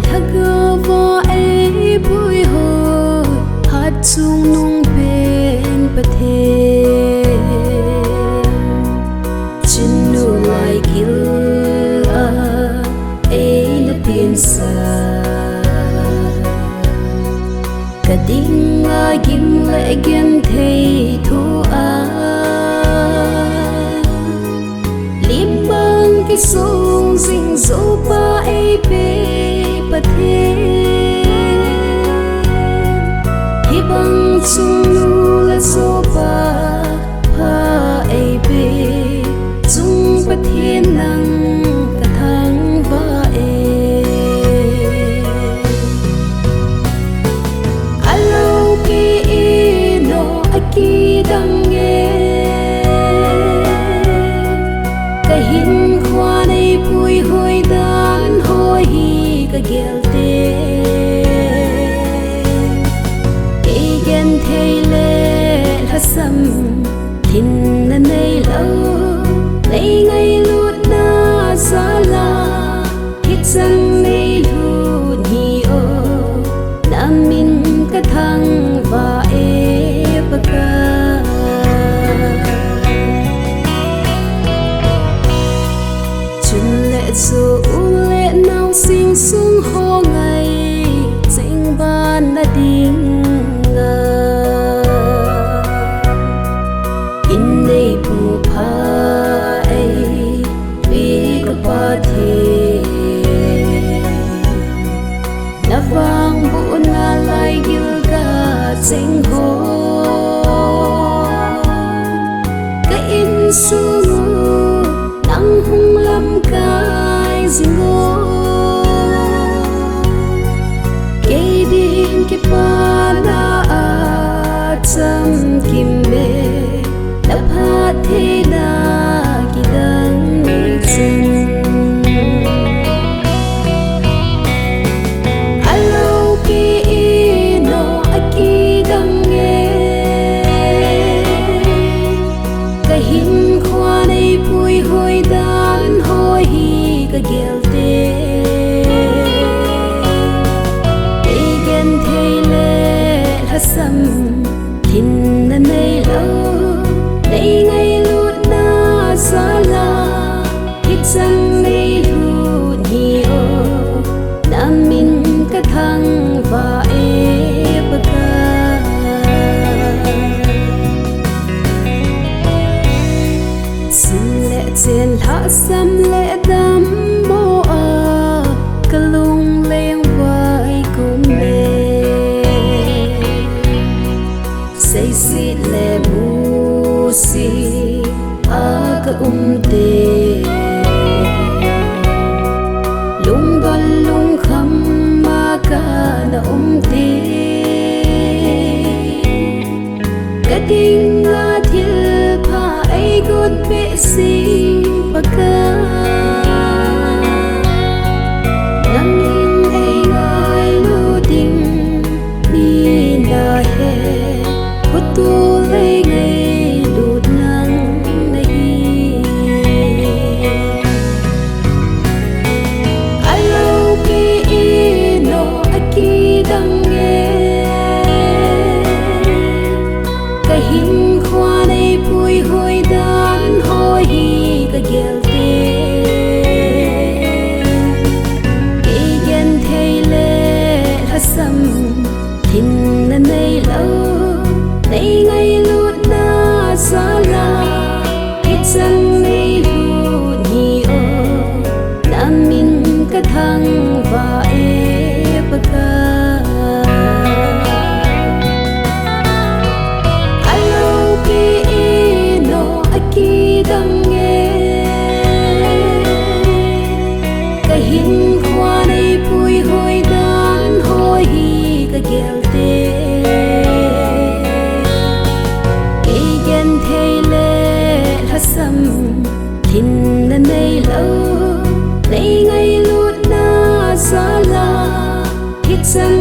thaga va e pui ho hat chung nung pen pathe chinu lai kil a e na pin sa kading a gim le gen thei thu a lim bang ki sung sing zo pa e pe pathe hi bang chung nu la zo pa pa e pe chung pathe nang ka thang va e alo ki no aki dang e ka hin khwa nei pui hoi dan hoi hi ka gel te ke gen thei le hasam thin na nei lo nei ngai lut na sala hit sang nei lu ni o nam min ka thang va e paka chun le zo le nau sing sung ho ngai sing ban na ding nga in nei pu pha ai pi ka pa the na vang bu na lai gil ka sing ho ka in su nang hung lam kai zingo ke din ke pa na a cham kim me na pha the na ki dang ni chen alo ki no aki dang e ka hin khwa nei pui hoi dan hoi hi ka gel te e gen thei le hasam thin na nei lo nei ngai lut na sala hit sang nei lu ni o nam min ka thang va e paka chen la sam le dam mo a kalung leng vai kum me say si le mu si a ka te lung bal lung kham ma ka na te ka ding a thil pha ai gut be si paka nang in ai ngai lu ding ni na he putu le ngai lu nang nei alo ki no aki dang e ka hin khwa nei pui hoi dan hoi hi ka gel te ke gen thei le hasam thin na nei lo nei ngai lut na sala hit sang nei lu ni o nam min ka thang va e paka alo ki no aki dang e ka hin khwa nei pui hoi dan hoi hi ka gel te ke gen thei le hasam thin na nei lo nei ngai lut na sala hit sang